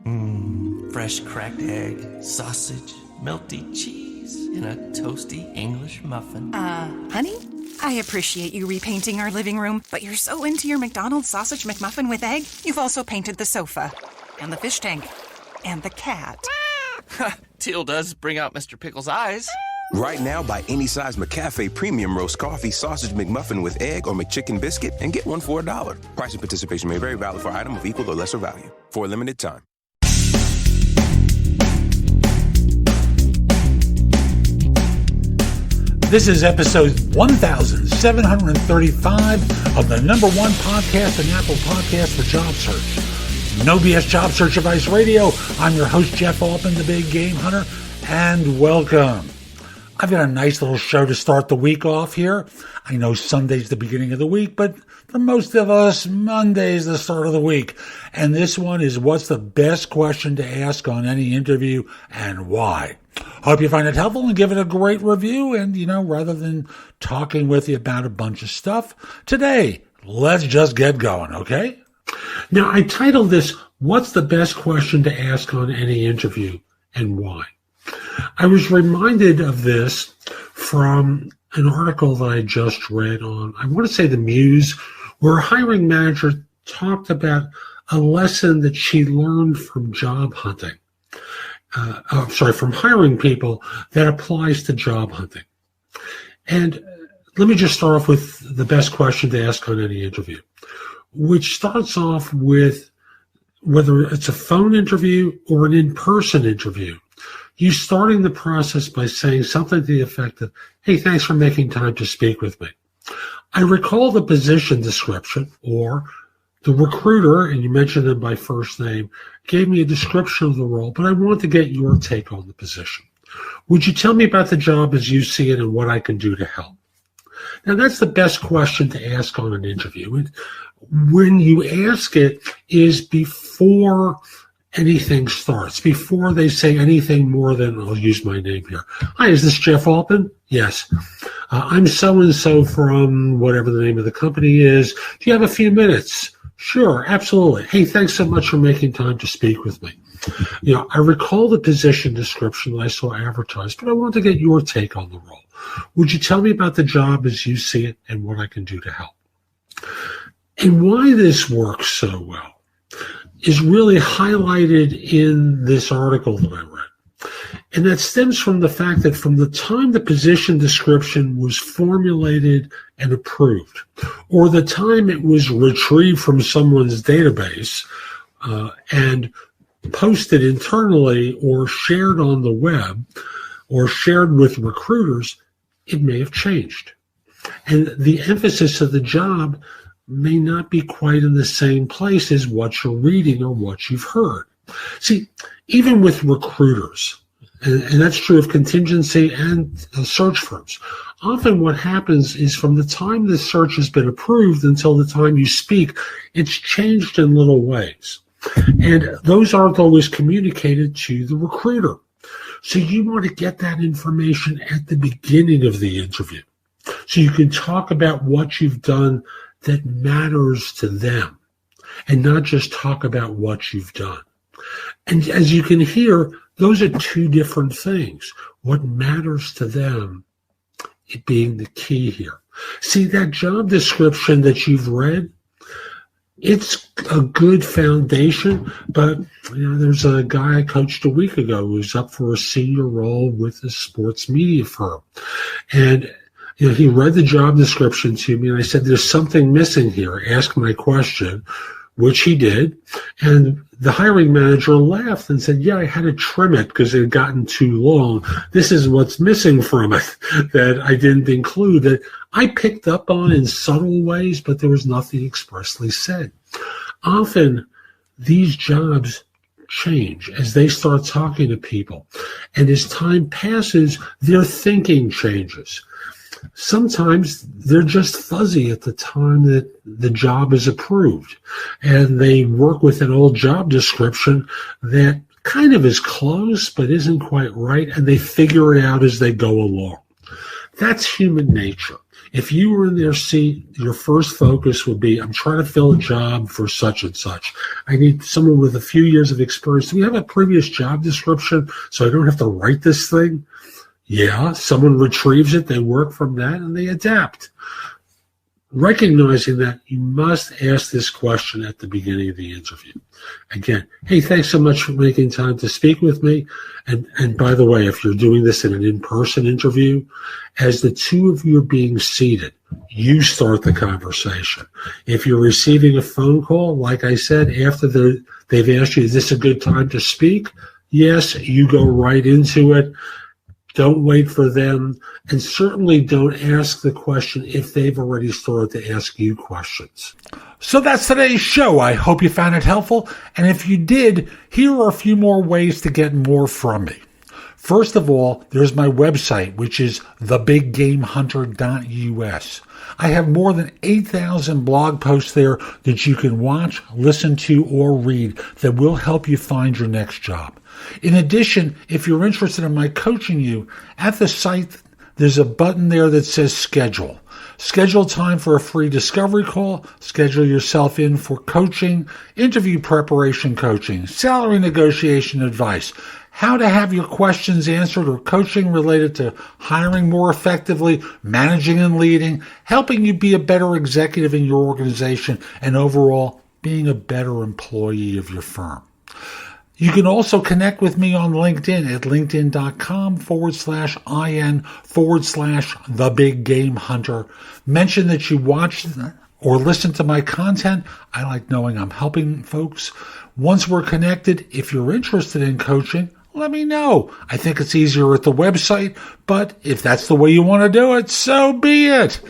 Fresh cracked egg, sausage, melty cheese, and a toasty English muffin. Honey? I appreciate you repainting our living room, but you're so into your McDonald's sausage McMuffin with egg, you've also painted the sofa, and the fish tank, and the cat. Teal does bring out Mr. Pickle's eyes. Right now, buy any size McCafe Premium Roast Coffee Sausage McMuffin with egg or McChicken Biscuit and get one for $1. Price and participation may vary, valid for item of equal or lesser value. For a limited time. This is episode 1735 of the number one podcast and Apple Podcast for job search. No BS Job Search Advice Radio. I'm your host, Jeff Altman, the Big Game Hunter, and welcome. I've got a nice little show to start the week off here. I know Sunday's the beginning of the week, but for most of us, Monday's the start of the week. And this one is, what's the best question to ask on any interview and why? Hope you find it helpful and give it a great review. And, rather than talking with you about a bunch of stuff, today, let's just get going, okay? Now, I titled this, What's the Best Question to Ask on Any Interview and Why? I was reminded of this from an article that I just read on, I want to say the Muse, where a hiring manager talked about a lesson that she learned from job hunting. From hiring people that applies to job hunting. And let me just start off with the best question to ask on any interview, which starts off with whether it's a phone interview or an in-person interview. You starting the process by saying something to the effect of, hey, thanks for making time to speak with me. I recall the position description, or the recruiter, and you mentioned them by first name, gave me a description of the role, but I want to get your take on the position. Would you tell me about the job as you see it and what I can do to help? Now, that's the best question to ask on an interview. And when you ask it is before anything starts, before they say anything more than, I'll use my name here. Hi, is this Jeff Altman? Yes. I'm so-and-so from whatever the name of the company is. Do you have a few minutes? Sure, absolutely. Hey, thanks so much for making time to speak with me. I recall the position description that I saw advertised, but I want to get your take on the role. Would you tell me about the job as you see it and what I can do to help? And why this works so well is really highlighted in this article that I read. And that stems from the fact that from the time the position description was formulated and approved, or the time it was retrieved from someone's database and posted internally or shared on the web or shared with recruiters, it may have changed. And the emphasis of the job may not be quite in the same place as what you're reading or what you've heard. See, even with recruiters, and that's true of contingency and search firms, often what happens is from the time the search has been approved until the time you speak, it's changed in little ways. And those aren't always communicated to the recruiter. So you want to get that information at the beginning of the interview, so you can talk about what you've done that matters to them and not just talk about what you've done. And as you can hear, those are two different things. What matters to them, it being the key here. See, that job description that you've read, it's a good foundation, but there's a guy I coached a week ago who's up for a senior role with a sports media firm. And he read the job description to me, and I said, there's something missing here. Ask my question, which he did. And the hiring manager laughed and said, yeah, I had to trim it because it had gotten too long. This is what's missing from it that I didn't include, that I picked up on in subtle ways, but there was nothing expressly said. Often, these jobs change as they start talking to people. And as time passes, their thinking changes. Sometimes they're just fuzzy at the time that the job is approved, and they work with an old job description that kind of is close but isn't quite right, and they figure it out as they go along. That's human nature. If you were in their seat, your first focus would be, I'm trying to fill a job for such and such. I need someone with a few years of experience. Do we have a previous job description so I don't have to write this thing? Yeah, someone retrieves it, they work from that, and they adapt. Recognizing that, you must ask this question at the beginning of the interview. Again, hey, thanks so much for making time to speak with me. And by the way, if you're doing this in an in-person interview, as the two of you are being seated, you start the conversation. If you're receiving a phone call, like I said, after they've asked you, is this a good time to speak? Yes, you go right into it. Don't wait for them, and certainly don't ask the question if they've already started to ask you questions. So that's today's show. I hope you found it helpful, and if you did, here are a few more ways to get more from me. First of all, there's my website, which is thebiggamehunter.us. I have more than 8,000 blog posts there that you can watch, listen to, or read that will help you find your next job. In addition, if you're interested in my coaching you, at the site, there's a button there that says schedule. Schedule time for a free discovery call, schedule yourself in for coaching, interview preparation coaching, salary negotiation advice, how to have your questions answered or coaching related to hiring more effectively, managing and leading, helping you be a better executive in your organization, and overall being a better employee of your firm. You can also connect with me on LinkedIn at linkedin.com/IN/TheBigGameHunter. Mention that you watched or listened to my content. I like knowing I'm helping folks. Once we're connected, if you're interested in coaching, let me know. I think it's easier at the website, but if that's the way you want to do it, so be it.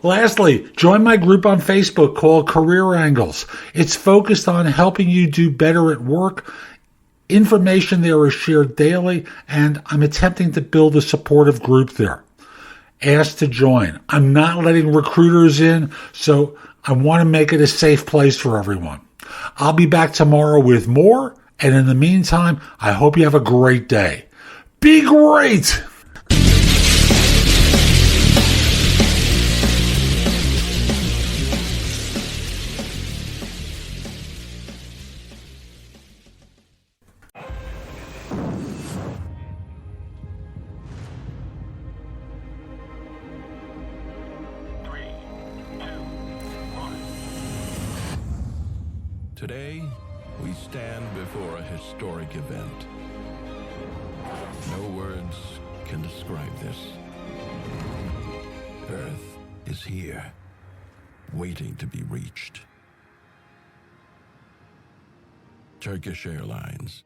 Lastly, join my group on Facebook called Career Angles. It's focused on helping you do better at work. Information there is shared daily, and I'm attempting to build a supportive group there. Ask to join. I'm not letting recruiters in, so I want to make it a safe place for everyone. I'll be back tomorrow with more, and in the meantime, I hope you have a great day. Be great! Today, we stand before a historic event. No words can describe this. Earth is here, waiting to be reached. Turkish Airlines